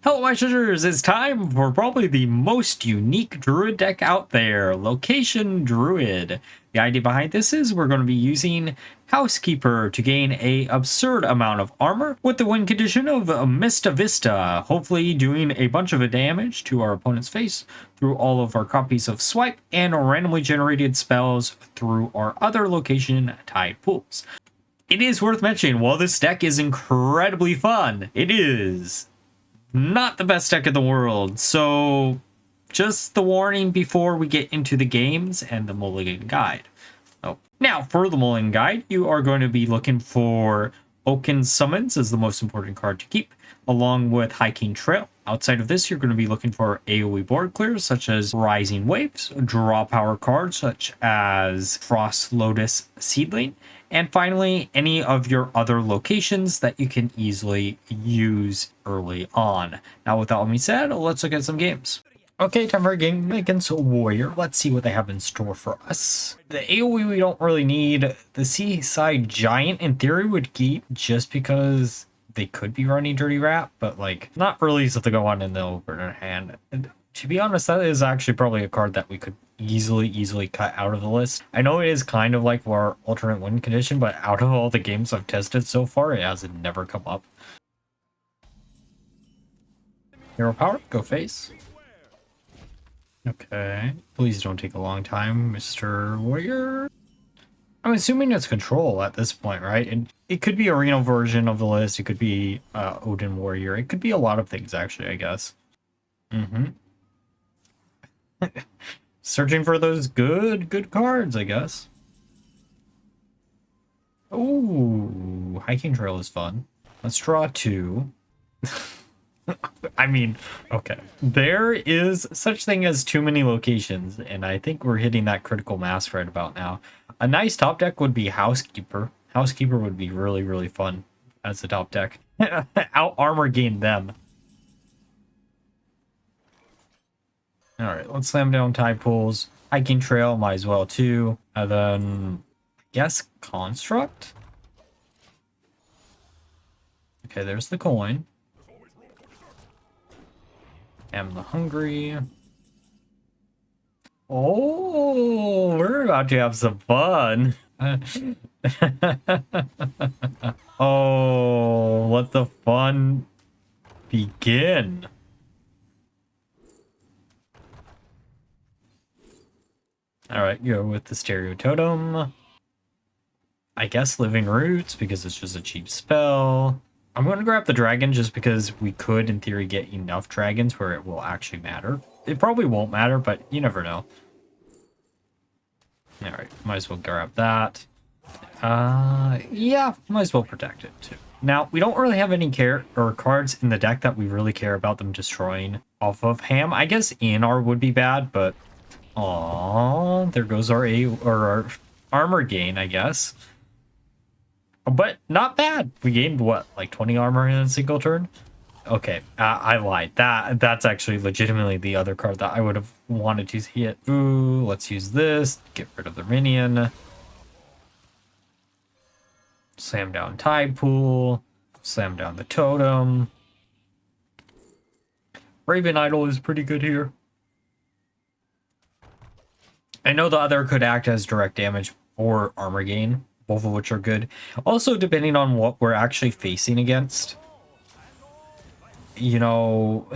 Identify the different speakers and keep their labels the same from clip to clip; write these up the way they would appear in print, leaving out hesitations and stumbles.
Speaker 1: Hello my treasures, it's time for probably the most unique druid deck out there, Location Druid. The idea behind this is we're going to be using Housekeeper to gain a absurd amount of armor with the win condition of Mista Vista, hopefully doing a bunch of damage to our opponent's face through all of our copies of Swipe and randomly generated spells through our other location tied pools. It is worth mentioning, while this deck is incredibly fun, it is not the best deck in the world, so just the warning before we get into the games and the Mulligan guide. Now, for the Mulligan guide, you are going to be looking for Oaken Summons as the most important card to keep, along with Hiking Trail. Outside of this, you're going to be looking for AoE board clears, such as Rising Waves, draw power cards, such as Frost Lotus Seedling, and finally, any of your other locations that you can easily use early on. Now, with that being said, let's look at some games. Okay, time for a game against Warrior. Let's see what they have in store for us. The AoE we don't really need. The Seaside Giant, in theory, would keep just because they could be running Dirty Rat, but like, not really something I want in the opener hand. And to be honest, that is actually probably a card that we could easily cut out of the list. I know it is kind of like our alternate win condition, but out of all the games I've tested so far, it has never come up. Hero power, go face. Okay, please don't take a long time, Mr. Warrior. I'm assuming it's control at this point, right? And it could be arena version of the list. It could be Odin Warrior. It could be a lot of things, actually, I guess. Searching for those good cards, I guess. Ooh, Hiking Trail is fun. Let's draw two. I mean, okay. There is such thing as too many locations, and I think we're hitting that critical mass right about now. A nice top deck would be Housekeeper. Housekeeper would be really fun as a top deck. Out armor gain them. All right, let's slam down tide pools. Hiking Trail, might as well too. And then, I guess, Construct? Okay, there's the coin. Am the Hungry. Oh, we're about to have some fun. Oh, let the fun begin. All right, go with the Stereo Totem. I guess Living Roots because it's just a cheap spell. I'm going to grab the dragon just because we could, in theory, get enough dragons where it will actually matter. It probably won't matter, but you never know. All right, might as well grab that. Yeah, might as well protect it too. Now, we don't really have any cards in the deck that we really care about them destroying off of Ham. I guess ENR would be bad, but aw, there goes our our armor gain, I guess. But not bad. We gained what, like 20 armor in a single turn? Okay, I lied. That's actually legitimately the other card that I would have wanted to hit. Ooh, let's use this. Get rid of the minion. Slam down Tide Pool. Slam down the Totem. Raven Idol is pretty good here. I know the other could act as direct damage or armor gain, both of which are good. Also, depending on what we're actually facing against, you know,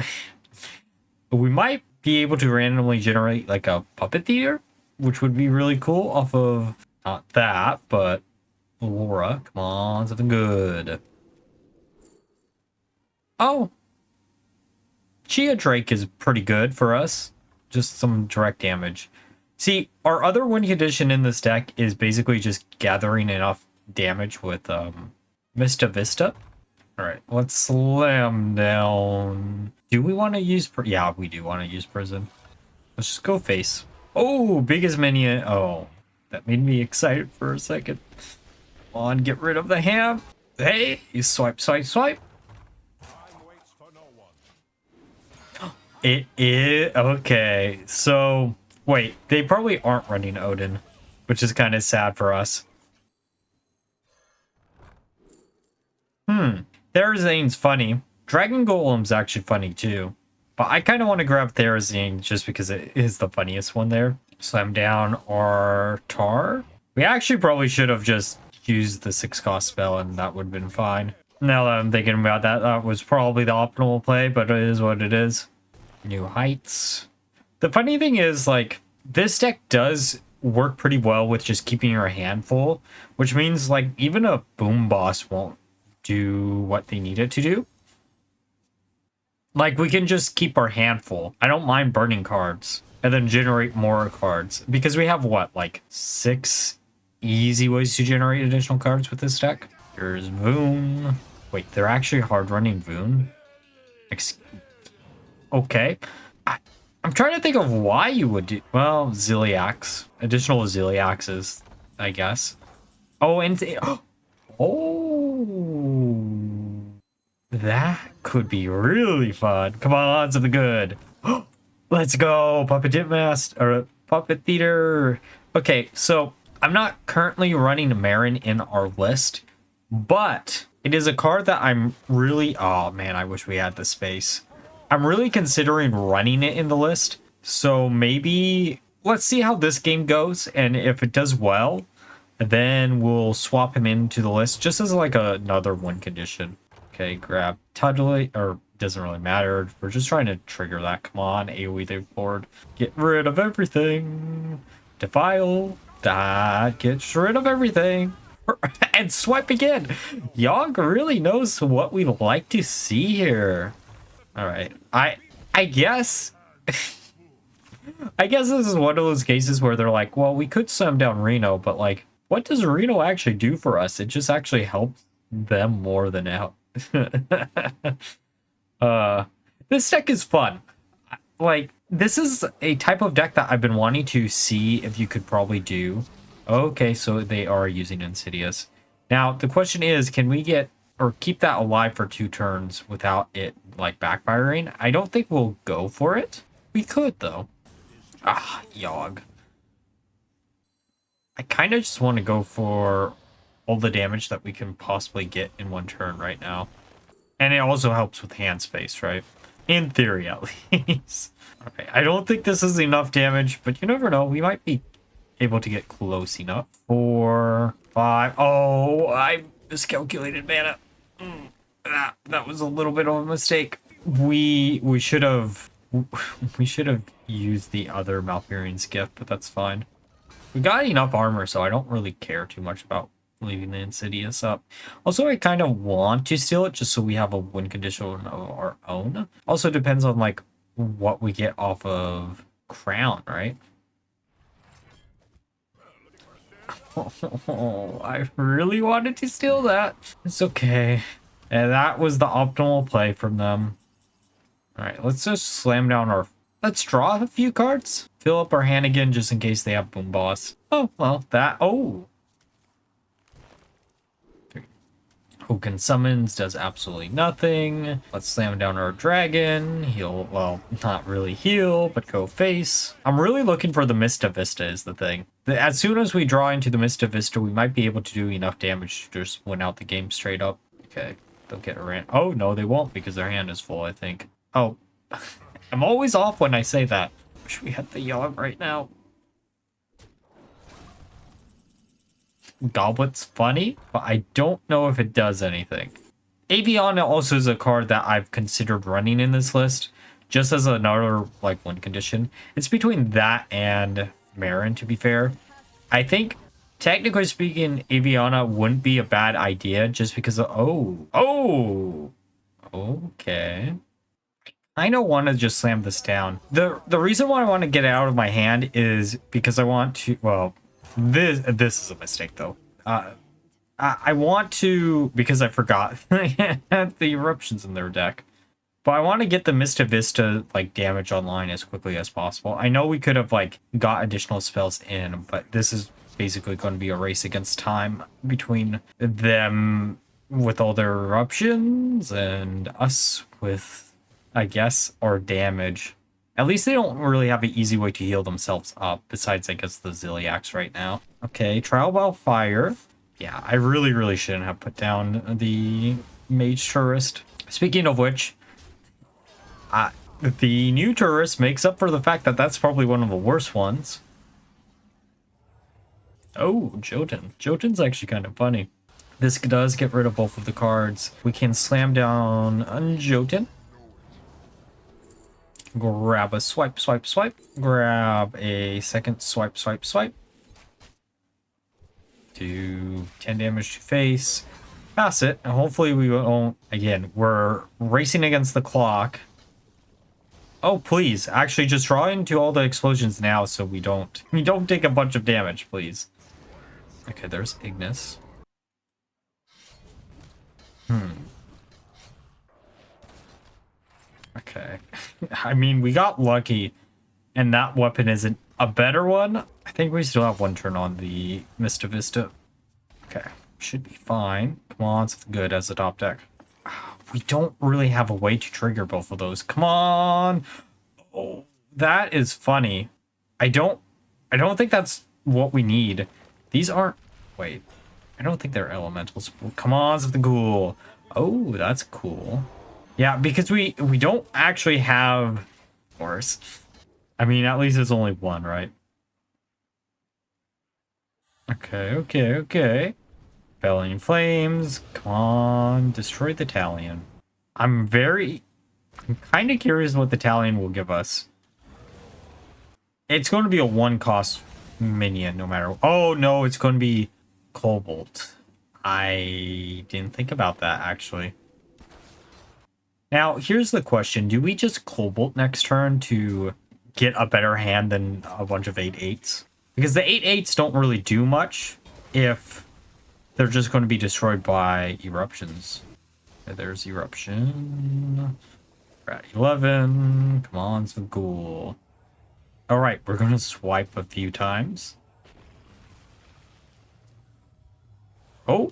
Speaker 1: we might be able to randomly generate like a Puppet Theater, which would be really cool off of, not that, but Laura. Come on, something good. Oh, Chia Drake is pretty good for us. Just some direct damage. See, our other win condition in this deck is basically just gathering enough damage with Mista Vista. All right, let's slam down. Do we want to use... Yeah, we do want to use Prison. Let's just go face. Oh, biggest minion. Oh, that made me excited for a second. Come on, get rid of the ham. Hey, you swipe. It is... Okay, so... Wait, they probably aren't running Odin, which is kind of sad for us. Their Zane's funny. Dragon Golem's actually funny too. But I kind of want to grab Therazine just because it is the funniest one there. Slam down our Tar. We actually probably should have just used the 6-cost spell and that would have been fine. Now that I'm thinking about that, that was probably the optimal play, but it is what it is. New Heights. The funny thing is, like, this deck does work pretty well with just keeping your hand full, which means, like, even a Boom Boss won't do what they need it to do. Like, we can just keep our hand full. I don't mind burning cards and then generate more cards because we have, what, like 6 easy ways to generate additional cards with this deck. Here's Voon. Wait, they're actually hard running Voon? Okay. I'm trying to think of why you would do... Well, Ziliax. Additional Ziliaxes, I guess. Oh, and... Oh... That could be really fun. Come on, something good. Let's go, Puppet Master, or Puppet Theater. Okay, so I'm not currently running Marin in our list, but it is a card that I'm really... Oh, man, I wish we had the space. I'm really considering running it in the list. So maybe let's see how this game goes. And if it does well, then we'll swap him into the list just as like another win condition. Okay, grab Tudley, or doesn't really matter. We're just trying to trigger that. Come on, AoE the board. Get rid of everything. Defile. That gets rid of everything. And swipe again. Yogg really knows what we like to see here. All right. I guess... I guess this is one of those cases where they're like, well, we could slam down Reno, but like, what does Reno actually do for us? It just actually helps them more than out. This deck is fun. Like, this is a type of deck that I've been wanting to see if you could probably do. Okay, so they are using Insidious. Now, the question is, can we get or keep that alive for 2 turns without it like backfiring? I don't think we'll go for it. We could though. Ah, Yogg. I kind of just want to go for all the damage that we can possibly get in 1 turn right now. And it also helps with hand space, right? In theory, at least. Okay, I don't think this is enough damage, but you never know. We might be able to get close enough. 4, 5. Oh, I miscalculated mana. That was a little bit of a mistake. We should have used the other Malfurion's gift, but that's fine. We got enough armor, so I don't really care too much about leaving the Insidious up. Also, I kind of want to steal it just so we have a win condition of our own. Also depends on like what we get off of Crown, right? Oh, I really wanted to steal that. It's okay. And that was the optimal play from them. All right, let's just slam down our... Let's draw a few cards. Fill up our hand again just in case they have Boom Boss. Oh, well, that... Oh! Hoken Summons does absolutely nothing. Let's slam down our dragon. Heal, well, not really heal, but go face. I'm really looking for the Mista Vista is the thing. As soon as we draw into the Mista Vista, we might be able to do enough damage to just win out the game straight up. Okay, they'll get around. Oh, no, they won't because their hand is full, I think. Oh, I'm always off when I say that. Wish we had the Yogg right now. Goblet's funny, but I don't know if it does anything. Aviana also is a card that I've considered running in this list, just as another like win condition. It's between that and Marin, to be fair. I think, technically speaking, Aviana wouldn't be a bad idea just because of... Oh! Okay. I don't want to just slam this down. The reason why I want to get it out of my hand is because I want to... Well... This is a mistake though. I want to, because I forgot the eruptions in their deck, but I want to get the Mista Vista like damage online as quickly as possible. I know we could have like got additional spells in, but this is basically going to be a race against time between them with all their eruptions and us with, I guess, our damage. At least they don't really have an easy way to heal themselves up, besides, I guess, the Ziliax right now. Okay, Trial by Fire. Yeah, I really shouldn't have put down the Mage Tourist. Speaking of which, the new tourist makes up for the fact that that's probably one of the worst ones. Oh, Jotun. Jotun's actually kind of funny. This does get rid of both of the cards. We can slam down on Jotun. Grab a swipe, swipe, swipe. Grab a second swipe, swipe, swipe. Do 10 damage to face. Pass it, and hopefully we won't. Again, we're racing against the clock. Oh, please. Actually, just draw into all the explosions now so we don't take a bunch of damage, please. Okay, there's Ignis. Okay. I mean, we got lucky, and that weapon isn't a better one. I think we still have one turn on the Mista Vista. Okay, should be fine. Come on, something good as a top deck. We don't really have a way to trigger both of those. Come on. Oh, that is funny. I don't think that's what we need. These aren't... Wait. I don't think they're elementals. Come on, something cool. Oh, that's cool. Yeah, because we don't actually have force. I mean, at least it's only one, right? Okay. Bellying Flames. Come on, destroy the Talion. I'm kind of curious what the Talion will give us. It's going to be a one-cost minion, no matter... Oh, no, it's going to be Cobalt. I didn't think about that, actually. Now, here's the question. Do we just Cobalt next turn to get a better hand than a bunch of 8/8s? Because the 8/8s don't really do much if they're just going to be destroyed by eruptions. Okay, there's Eruption. We're at 11. Come on, some ghoul. Alright, we're going to swipe a few times. Oh!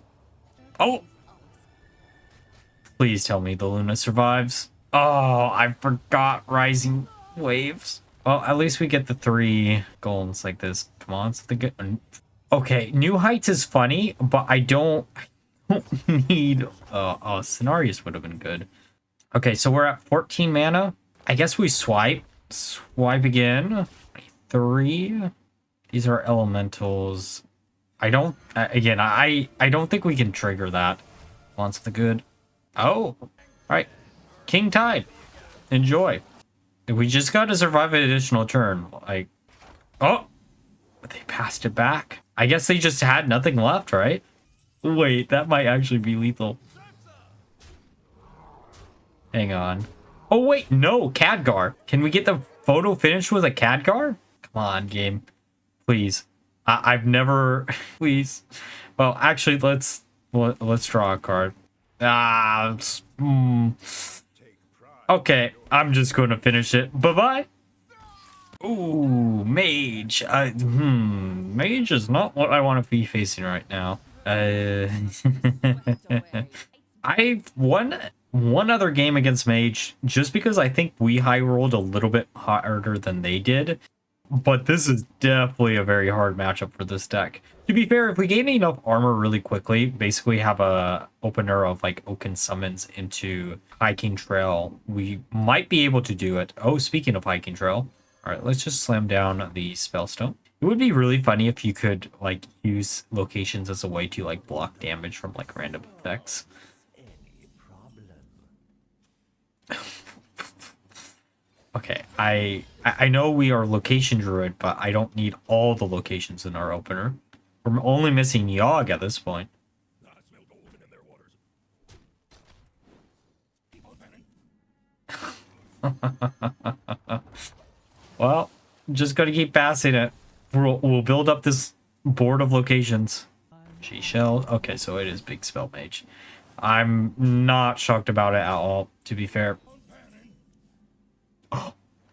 Speaker 1: Please tell me the Luna survives. Oh, I forgot Rising Waves. Well, at least we get the 3 golems like this. Come on, something good. Okay, New Heights is funny, but I don't need... Scenarios would have been good. Okay, so we're at 14 mana. I guess we swipe. Swipe again. 3. These are elementals. I don't... Again, I don't think we can trigger that. Want something good. Oh, all right. King Tide. Enjoy. We just got to survive an additional turn. Like, oh, they passed it back. I guess they just had nothing left, right? Wait, that might actually be lethal. Hang on. Oh, wait, no, Khadgar. Can we get the photo finished with a Khadgar? Come on, game. Please. I've never... Please. Well, actually, let's draw a card. Okay, I'm just going to finish it. Bye-bye. Ooh, Mage. Mage is not what I want to be facing right now. I've won one other game against Mage just because I think we high rolled a little bit harder than they did. But this is definitely a very hard matchup for this deck. To be fair, if we gain enough armor really quickly, basically have a opener of like Oaken Summons into Hiking Trail, we might be able to do it. Oh, speaking of Hiking Trail, all right, let's just slam down the Spellstone. It would be really funny if you could like use locations as a way to like block damage from like random effects. Okay, I know we are Location Druid, but I don't need all the locations in our opener. We're only missing Yogg at this point. Well, just gotta keep passing it. We'll build up this board of locations. G-Shell. Okay, so it is Big Spell Mage. I'm not shocked about it at all, to be fair.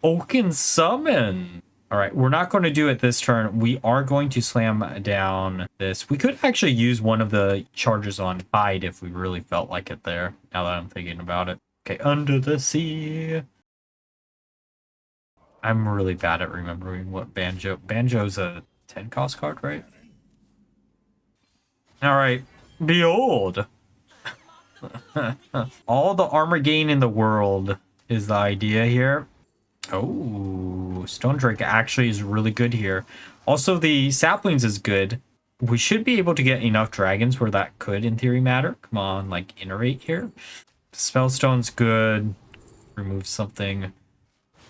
Speaker 1: Oaken Summon! Alright, we're not going to do it this turn. We are going to slam down this. We could actually use one of the charges on Hide if we really felt like it there, now that I'm thinking about it. Okay, Under the Sea. I'm really bad at remembering what Banjo... Banjo's a 10 cost card, right? Alright, Behold! All the armor gain in the world is the idea here. Oh, Stone Drake actually is really good here. Also, the saplings is good. We should be able to get enough dragons where that could, in theory, matter. Come on, like, iterate here. Spellstone's good. Remove something.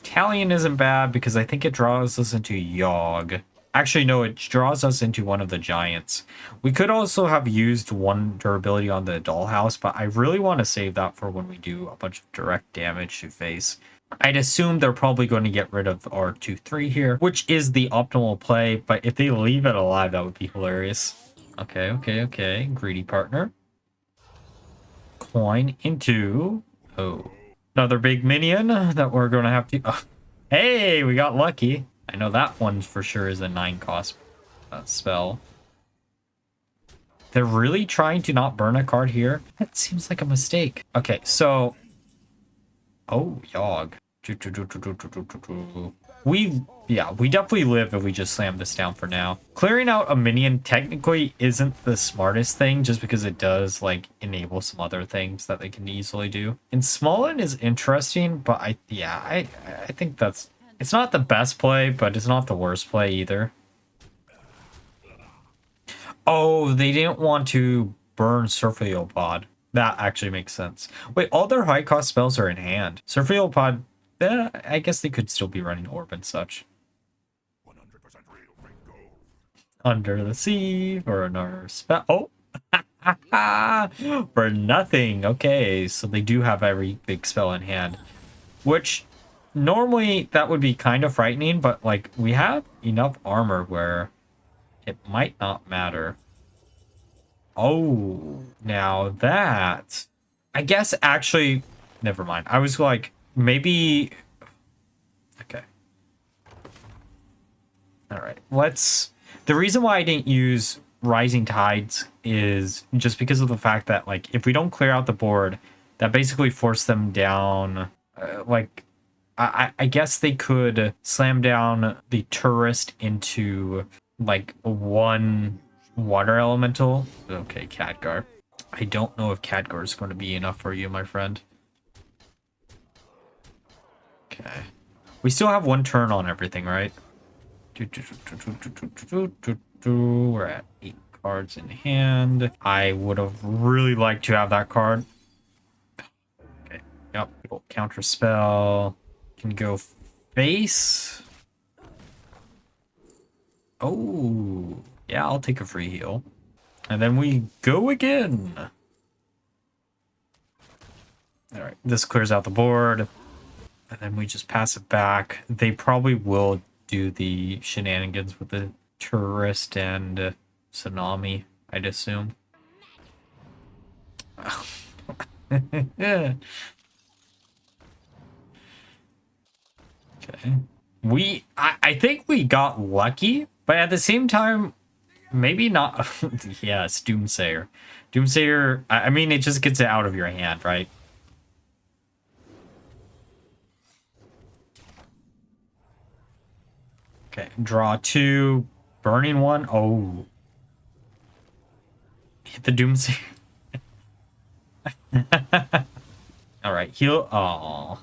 Speaker 1: Talion isn't bad because I think it draws us into Yogg. Actually, no, it draws us into one of the giants. We could also have used one durability on the dollhouse, but I really want to save that for when we do a bunch of direct damage to face. I'd assume they're probably going to get rid of our 2-3 here, which is the optimal play, but if they leave it alive, that would be hilarious. Okay, okay, okay. Greedy partner. Coin into... Oh. Another big minion that we're going to have to... Oh. Hey, we got lucky. I know that one for sure is a 9 cost spell. They're really trying to not burn a card here. That seems like a mistake. Okay, so... Oh, Yogg. We definitely live if we just slam this down for now. Clearing out a minion technically isn't the smartest thing just because it does like enable some other things that they can easily do. And Smolin is interesting, but I think that's... It's not the best play, but it's not the worst play either. Oh, they didn't want to burn Surfeopod. That actually makes sense. Wait, all their high cost spells are in hand. Surfeopod, I guess they could still be running Orb and such. 100% real, Under the Sea for another spell. Oh! For nothing. Okay, so they do have every big spell in hand. Which, normally, that would be kind of frightening, but, like, we have enough armor where it might not matter. Oh, now that... I guess, actually... Never mind. I was like, maybe... Okay. Alright, let's... The reason why I didn't use Rising Tides is just because of the fact that, like, if we don't clear out the board, that basically forced them down... like, I guess they could slam down the tourist into, like, one... water elemental. Okay, Khadgar. I don't know if Khadgar is going to be enough for you, my friend. Okay. We still have one turn on everything, right? We're at 8 cards in hand. I would have really liked to have that card. Okay. Yep. Counter spell. Can go face. Oh. Yeah, I'll take a free heal. And then we go again. Alright, this clears out the board. And then we just pass it back. They probably will do the shenanigans with the tourist and tsunami, I'd assume. Yeah. Okay. I think we got lucky. But at the same time, maybe not. Yes, Doomsayer. Doomsayer, I mean, it just gets it out of your hand, right? Okay, draw 2. Burning 1. Oh. Hit the Doomsayer. Alright, heal. Oh.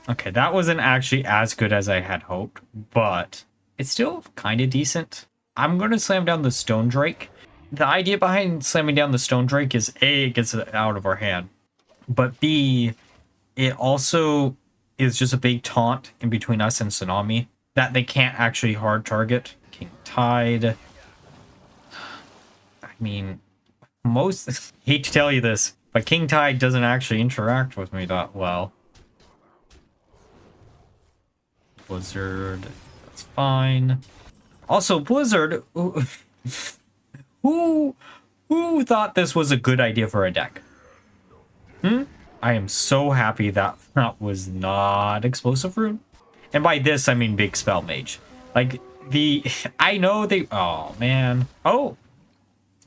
Speaker 1: Okay, that wasn't actually as good as I had hoped, but it's still kind of decent. I'm going to slam down the Stone Drake. The idea behind slamming down the Stone Drake is A, it gets it out of our hand, but B, it also is just a big taunt in between us and Tsunami that they can't actually hard target. King Tide. I mean, hate to tell you this, but King Tide doesn't actually interact with me that well. Blizzard, that's fine. Also, Blizzard, who thought this was a good idea for a deck? I am so happy that that was not Explosive Rune. And by this, I mean Big Spell Mage. Like, I know they... Oh, man. Oh,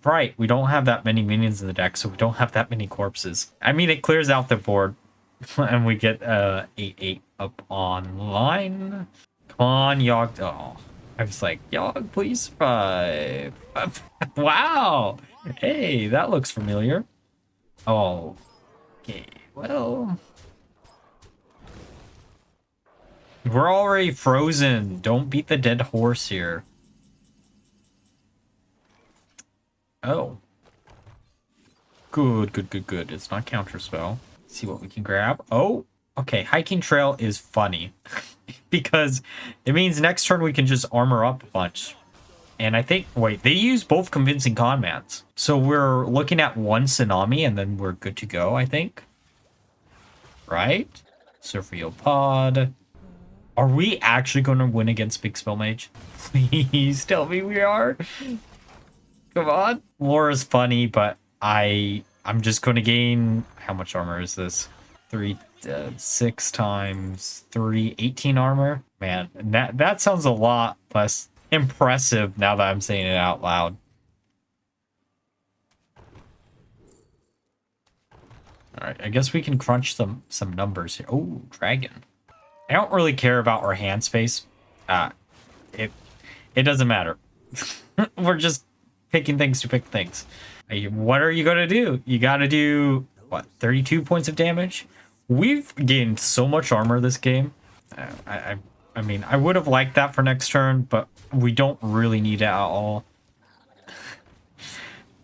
Speaker 1: right. We don't have that many minions in the deck, so we don't have that many corpses. I mean, it clears out the board, and we get 8-8 up online. Come on, Yogg. Oh. I was like, y'all, please survive. Wow. Hey, that looks familiar. Oh, okay. Well, we're already frozen. Don't beat the dead horse here. Oh. Good, good, good, good. It's not counterspell. See what we can grab. Oh, okay. Hiking Trail is funny because it means next turn we can just armor up a bunch. And I think, wait, they use both convincing commands. So we're looking at one tsunami and then we're good to go, I think. Right? Surfeopod. Are we actually going to win against Big Spell Mage? Please tell me we are. Come on. Laura's funny, but I'm just going to gain... How much armor is this? 6 times 3, 18 armor? Man, that sounds a lot less impressive now that I'm saying it out loud. Alright, I guess we can crunch some numbers here. Oh, dragon. I don't really care about our hand space. It doesn't matter. We're just picking things to pick things. What are you gonna do? You gotta do, what, 32 points of damage? We've gained so much armor this game. I mean, I would have liked that for next turn, but we don't really need it at all.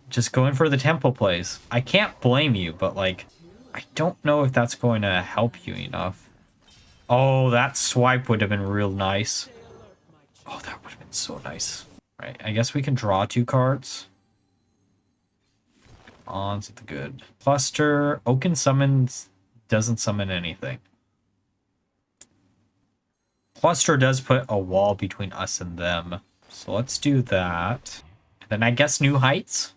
Speaker 1: Just going for the tempo plays. I can't blame you, but like, I don't know if that's going to help you enough. Oh, that swipe would have been real nice. Oh, that would have been so nice. Right, I guess we can draw 2 cards. On to the good. Cluster, Oaken Summons doesn't summon anything. Cluster does put a wall between us and them. So let's do that. And then I guess New Heights.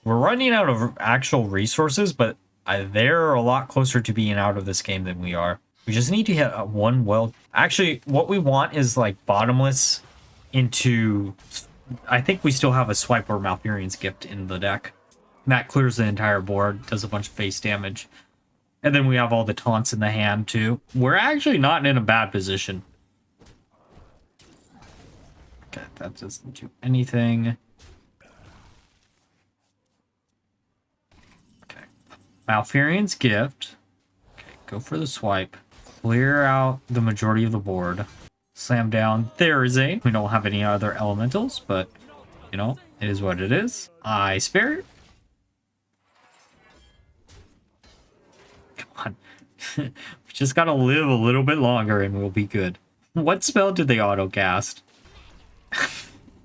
Speaker 1: We're running out of actual resources, but they're a lot closer to being out of this game than we are. We just need to hit one well. Actually, what we want is like bottomless into... I think we still have a Swipe or Malfurion's Gift in the deck. That clears the entire board, does a bunch of face damage. And then we have all the taunts in the hand too. We're actually not in a bad position. Okay, that doesn't do anything. Okay. Malfurion's Gift. Okay, go for the swipe. Clear out the majority of the board. Slam down. There is a... We don't have any other elementals, but, you know, it is what it is. Ice Spirit. Come on. We just gotta live a little bit longer and we'll be good. What spell did they auto-cast?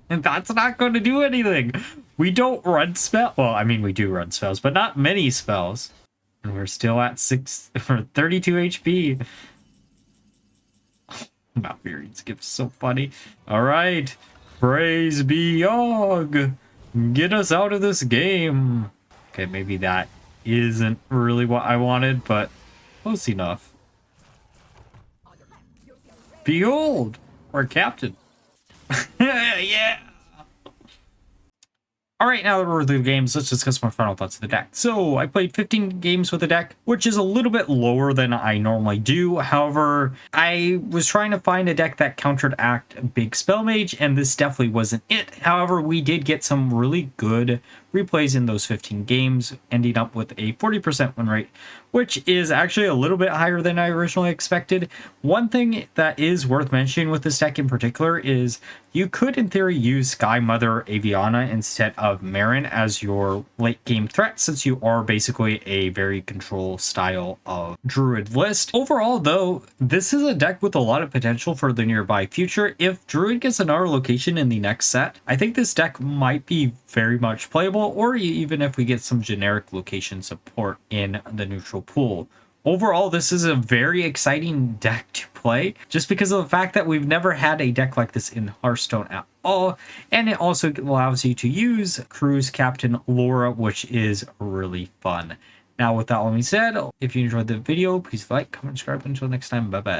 Speaker 1: And that's not going to do anything. We don't run spell. Well, I mean, we do run spells, but not many spells. And we're still at 32 HP. Malfurion's Gift's so funny. All right. Praise be Yogg. Get us out of this game. Okay, maybe that isn't really what I wanted, but close enough. Behold, our captain. Yeah. All right, now that we're through the games, let's discuss my final thoughts of the deck. So I played 15 games with the deck, which is a little bit lower than I normally do. However, I was trying to find a deck that counteract Big Spell Mage, and this definitely wasn't it. However, we did get some really good replays in those 15 games, ending up with a 40% win rate, which is actually a little bit higher than I originally expected. One thing that is worth mentioning with this deck in particular is you could, in theory, use Sky Mother Aviana instead of Marin as your late game threat, since you are basically a very control style of Druid list. Overall, though, this is a deck with a lot of potential for the nearby future. If Druid gets another location in the next set, I think this deck might be very much playable, or even if we get some generic location support in the neutral pool. Overall, this is a very exciting deck to play, just because of the fact that we've never had a deck like this in Hearthstone at all, and it also allows you to use Cruise Captain Laura, which is really fun. Now, with that all being said, if you enjoyed the video, please like, comment, subscribe. Until next time, bye-bye.